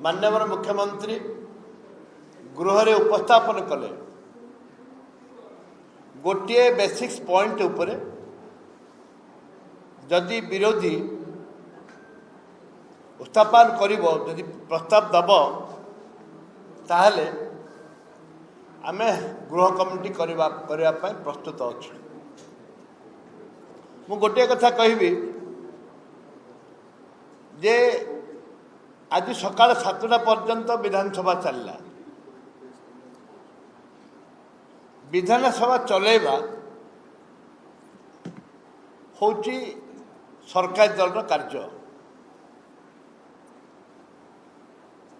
माननीय मुख्यमंत्री गृह रे उपस्थापन कले गोटे बेसिक्स पॉइंट उपरे जदि विरोधी उपस्थापन करिवो जदि प्रस्ताव दब ताहले आमे गृह कमिटी करवा प्रस्तुत अच्छे। मु गोटे कथा कहबी जे आज सकाल 7टा पर्यंत विधानसभा चलला। विधानसभा चलेबा होची सरकारी दल कार्य।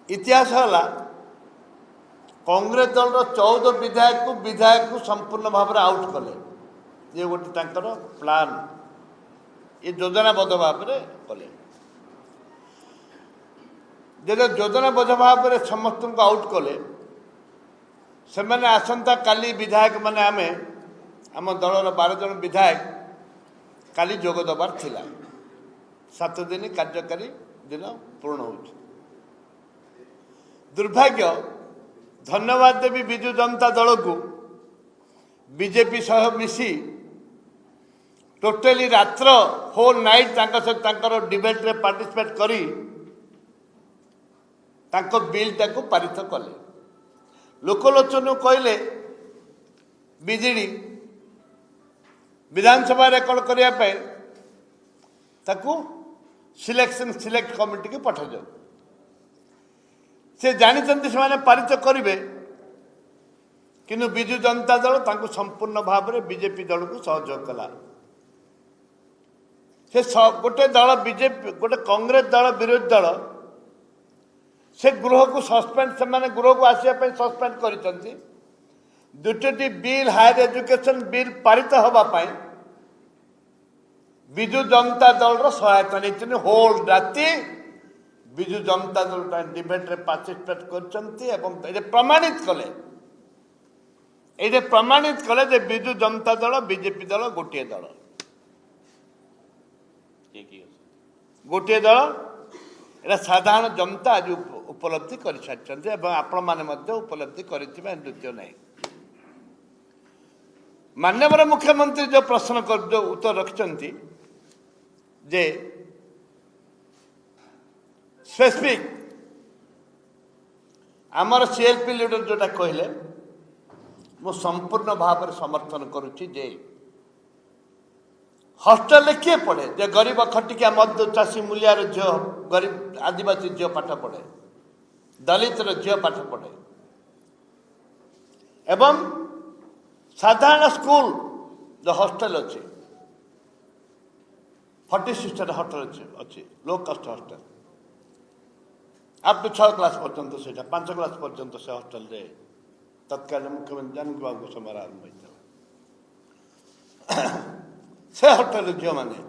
इतिहास है कांग्रेस दल 14 विधायक को संपूर्ण भाव में आउट कले। ये गोटे प्लान ये योजनाबद्ध भाव में कले। जब योजनाबद्ध भाव में समस्त को आउट कले से मैंने आसंता काली विधायक माने आमे आम दलर 12 जन विधायक काली जोग दबार थिला। 7 दिन कार्यकारी दिन पूर्ण हो। दुर्भाग्य धन्यवाद देवी विजु जनता दल को बीजेपी सह मिसी टोटली रात्र होल नाइट सहित डिबेट रे पार्टिसिपेट करी तांको बिल ताको पारित कले। लोकलोचन कहले बिजेडी विधानसभा रेकर्ड करने ताकू सिलेक्ट कमिटी की पठा जाऊ। से जानते से पारित करेंगे किंतु विजु जनता दल तांको संपूर्ण भाव में बीजेपी दल को सहयोग कला। से गोटे दल बीजेपी गोटे कांग्रेस दल विरोधी दल से गृह को सस्पेंड से गृह को आसवाई सस्पेंड कर दुटी बिल हायर एजुकेशन बिल पारित होगापाई विजु जनता दल सहायता नहीं। होल राति विजु जनता दल डिबेट रे पार्टिसिपेट कर प्रमाणित कले ये प्रमाणित कले जे विजु जनता दल बीजेपी दल गोटे दल गोटे दल एटा साधारण जनता आज उपलब्धि कर सारी आपण मैंने उपलब्धि कर द्वितीय नहीं। माननीय मुख्यमंत्री जो प्रश्न कर जो उत्तर रखिंट जे स्पेसिफिक आमर सीएलपी लीडर जोटा कहले मु संपूर्ण भाव में समर्थन करुच्ची जे हॉस्टल किए पढ़े जे गरीब खटिकिया मध्य चाषी मूलियार झील गरीब आदिवासी झील पाठ पढ़े दलित झील पाठ पढ़े एवं साधारण स्कूल जो हॉस्टल अच्छे 46 हॉस्टल अच्छे लो कास्ट हॉस्टल आप 6 क्लास पर्यंत से 5 क्लास पर्यंत से हॉस्टल रे तत्कालीन मुख्यमंत्री जानकी बाबू समय आरंभ होता से हॉस्टल झील मैंने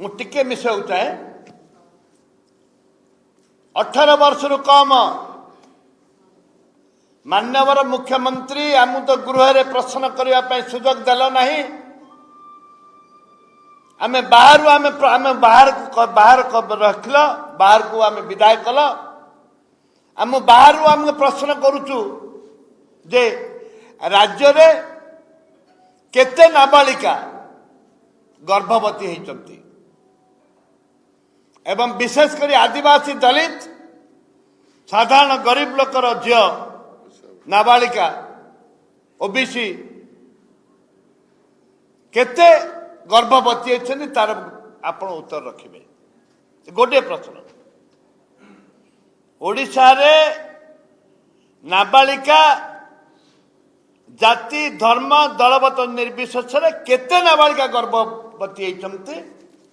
मुझे मिसाऊ चाहे 18 वर्ष रु कम माननीय मुख्यमंत्री आम तो गृह रे प्रश्न करने सुजोग देल ना आमे बाहर आमे बाहर रखल बाहर को आमे विदाय कल आम बाहर आम प्रश्न करुचु जे राज्य रे केते नाबालिका गर्भवती होती एवं विशेषकर आदिवासी दलित साधारण गरीब लोकर झील नाबालिका ओबीसी केते गर्भवती होती तार आपण उत्तर रखिए। गोटे प्रश्न ओडिशा रे नाबालिका जाति धर्म दलगत निर्विशेष केते नाबालिका गर्भवती होती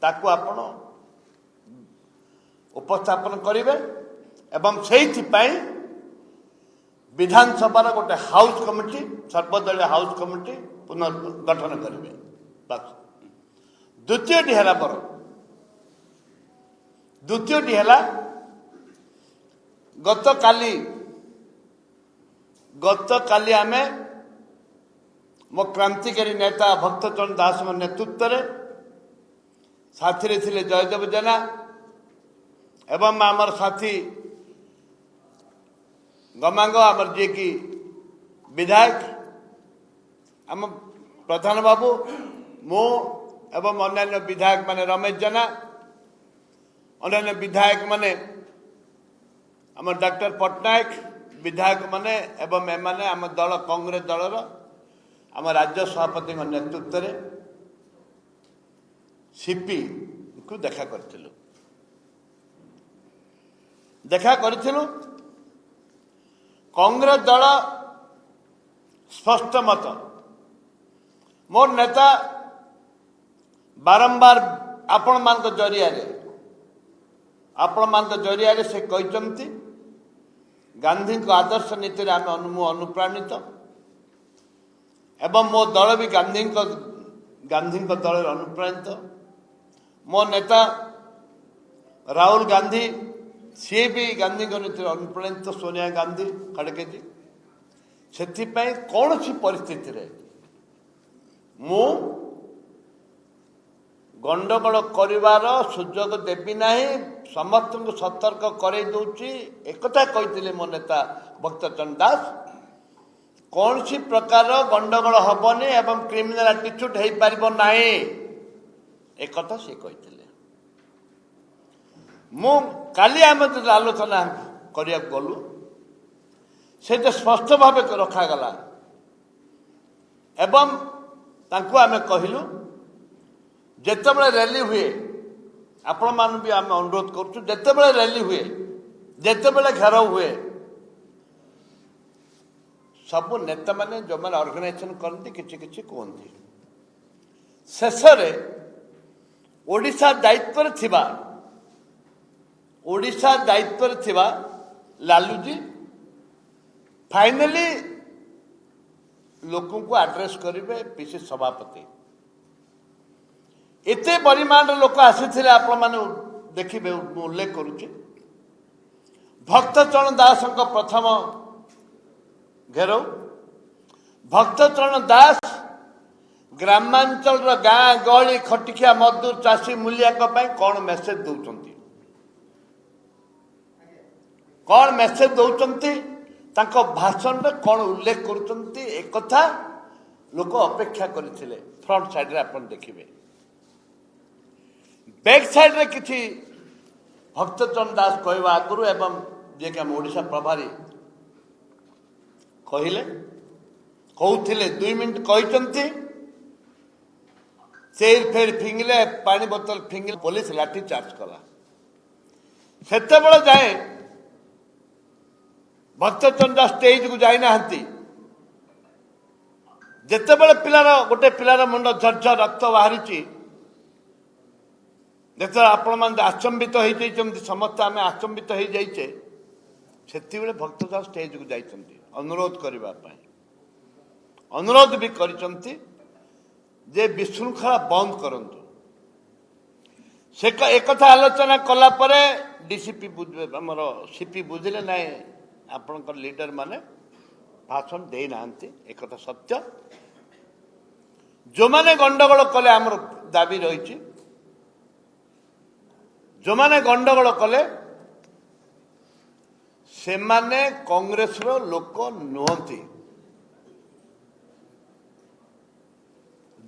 ताकू आपण उपस्थापन करेंगे एवं से विधानसभा गोटे हाउस कमिटी सर्वदलीय हाउस कमिटी पुनर्गठन करेंगे। बस द्वितीयटी है बर द्वितीयटी है गत काली आमे मो क्रांतिकारी नेता भक्तचरण दास नेतृत्व में साथी थे जयदेव जेना एवं आमर साथी गमांग आमर जे कि विधायक आम प्रधान बाबू मो एवं अन्य विधायक माने रमेश जेना अन्य विधायक माने आम डॉक्टर पट्टनायक विधायक माने एवं एमाने आम दल कांग्रेस दलर आम राज्य सभापति नेतृत्व में सीपी को देखा करथिलु कांग्रेस दल स्पष्ट मत मोर नेता बारंबार आपण मान जरिया से कहते गांधी को आदर्श नीति आम अनुप्राणित एवं मो दल भी गांधी दल अनुप्राणित मो नेता राहुल गांधी सी भी गांधी नीति अनुप्राणित सोनिया गांधी खड़गे जी से कौन सी परिस्थिति रे मु गंडगोल करिवार सुजोग देवी नहीं समस्त को सतर्क करे दूची एकथा कहते मो नेता भक्तचंद दास कौन सी प्रकार गंडगोल हबनी एवं क्रिमिनल एटीट्यूड हो पार ना एक सी कहते मु काली आम जो आलोचना करिया गलु से स्पष्ट भाव रखागला एवं तांको आमे कहलु जेतेबेले रैली हुए आपण मान भी आम अनुरोध करूँ जेतेबेले रैली हुए जेतेबेले घेराव हुए सबु नेता माने जो मैंने ऑर्गेनाइजेशन करती किछि किछि कहती शेष ओडिशा दायित्व थिबा लालूजी फाइनली लोकों को एड्रेस करेंगे पीसी सभापति एते परिमाण लोक आसी आपण मैंने देखिए उल्लेख करुच्ची भक्तचरण दास प्रथम घेराव भक्तचरण दास ग्रामांचल गाँ गहली खटिकिया मजदूर चाषी मूलिया कौन मेसेज दौरान कौन मेसेज दौरान भाषण में कौन उल्लेख करुँच एक लोक अपेक्षा करते फ्रंट साइड रे आप देखिए बैक साइड रे किसी भक्तचरण दास कहवा आगु एवं जे कि ओडिशा प्रभारी कहते 2 मिनट कहते चेयर फेर फिंगले पानी बोतल फिंगले पुलिस लाठी चार्ज कला सेते बेले जाए भक्तचरण दास स्टेज को जाई नाहंती जेते बेले गोटे पिलार मुंड झरझर रक्त बाहरी जो आपण मैंने आचंबित हो समस्त आम आचंबित हो जाइए से भक्तचरण स्टेज को जाइए अनुरोध करने अनुरोध भी करते जे विशृंखला बंद करंतु से एक आलोचना कला परे डीसीपी आमर सीपी बुझिले ना आपण लीडर माने भाषण दे ना एक सत्य जो माने गंडगोल कले आमर दाबी रही जो माने गंडगोल कले से माने कांग्रेस रो लोक नुहंती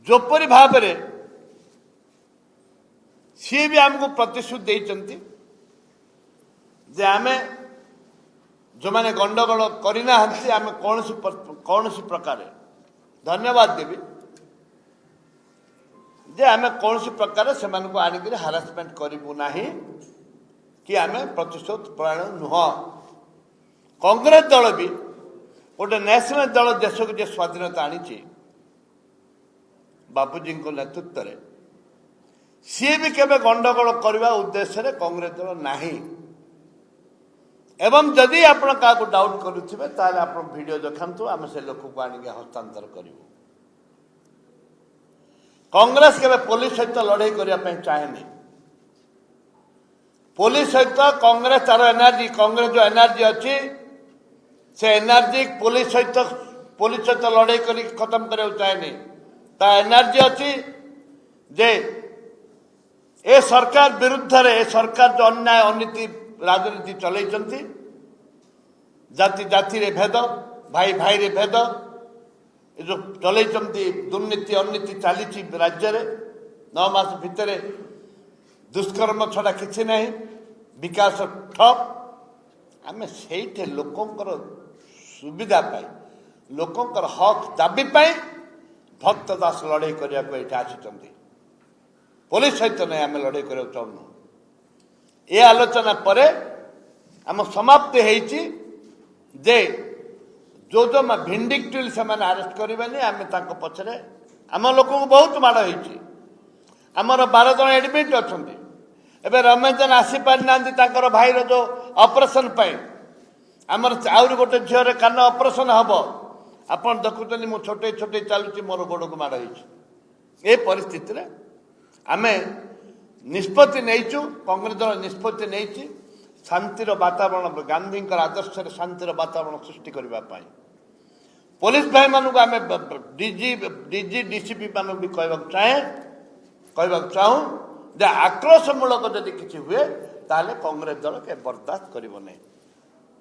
जोपरी भाव में सी भी आमको प्रतिश्रुति देते जे आमे जो माने गंडगोल करना आम कौन सी प्रकार धन्यवाद देवी जे आम कौन सी प्रकार से आनिक हारासमेंट करूँ ना कि आम प्रतिशोध परायण नुह कांग्रेस दल भी गोटे नेशनल दल देश को जो स्वाधीनता आनी बापूजी नेतृत्व में सी भी केवे गंडगोल करने उद्देश्य कांग्रेस दल नाही एवं जदि आपण क्या डाउट करुवे ताले आप वीडियो देखु आम से लोक को आनिक हस्तांतर करूँ कांग्रेस केवे पुलिस सहित लड़ाई करने चाहेनी पुलिस सहित कांग्रेस तार एनर्जी कांग्रेस जो एनर्जी अच्छी से एनर्जी पुलिस सहित लड़ाई कर खत्म करने चाहेनी ता एनर्जी अच्छी जे ए सरकार विरुद्ध रे सरकार जो अन्याय अनीति राजनीति चलैछन्ति जाति जाति रे भेद भाई भाई रे भेद ए जो चलैछन्ति दुर्नीति अनीति चली राज्य रे 9 मास भितर दुष्कर्म छड़ा किछि नहीं विकास ठप आम से लोकंकर सुविधा पाई लोकंकर हक दाबी पाई भक्त दास लड़ाई करने को आसी पुलिस सहित नहीं आम लड़ाई कर चाहूँ ये आलोचना पर आम समाप्ति होती जे जो जो भिंडिक्टिव से अरेस्ट करें आम पछरे आम लोक बहुत माड़ होती आमर 12 जन एडमिट अच्छा एवं रमेश जन आसी पारि ना भाईर जो ऑपरेशन आमर आउरी गोटे झील कान ऑपरेशन हम आपड़ देखुं मुझे छोटे छोटे चलुची मोर गोड़ को माड़ हो परिस्थिति आम निष्पत्ति नहीं कांग्रेस दल निष्पत्ति नहीं शांतिर वातावरण गांधी आदर्श शांतिर वातावरण सृष्टि करने पुलिस भाई मानक आम डीजी डीसीपी मान भी कहवा चाहूँ जे आक्रोशमूलक जदि किसी हुए ताले कांग्रेस दल के बर्दाश्त करिवो नहीं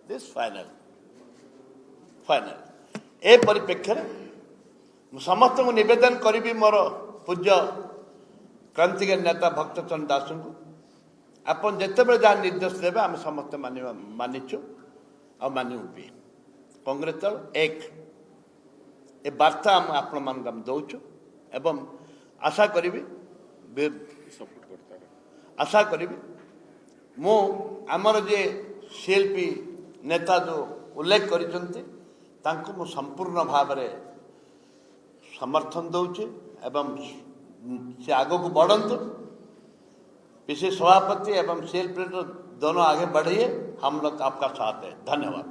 दिस फाइनल ए परिप्रेक्षी समस्त को निवेदन करी मोर पूज्य क्रांतिकारी नेता भक्तचंद दास को आपन जिते जहाँ निर्देश देवे आम समस्त मानिचु आ मानू भी कांग्रेस दल एक ए वार्ता आम आपण मान दौचु एवं आशा करी आशा करी मु आमर जे शिल्पी नेता जो उल्लेख करिसंती तांको मु संपूर्ण भाव में समर्थन दौचे एवं से आगो को बढ़ंतु पीसी सभापति एवं शिल्पी दोनों आगे बढ़िए हम लोग आपका साथ है। धन्यवाद।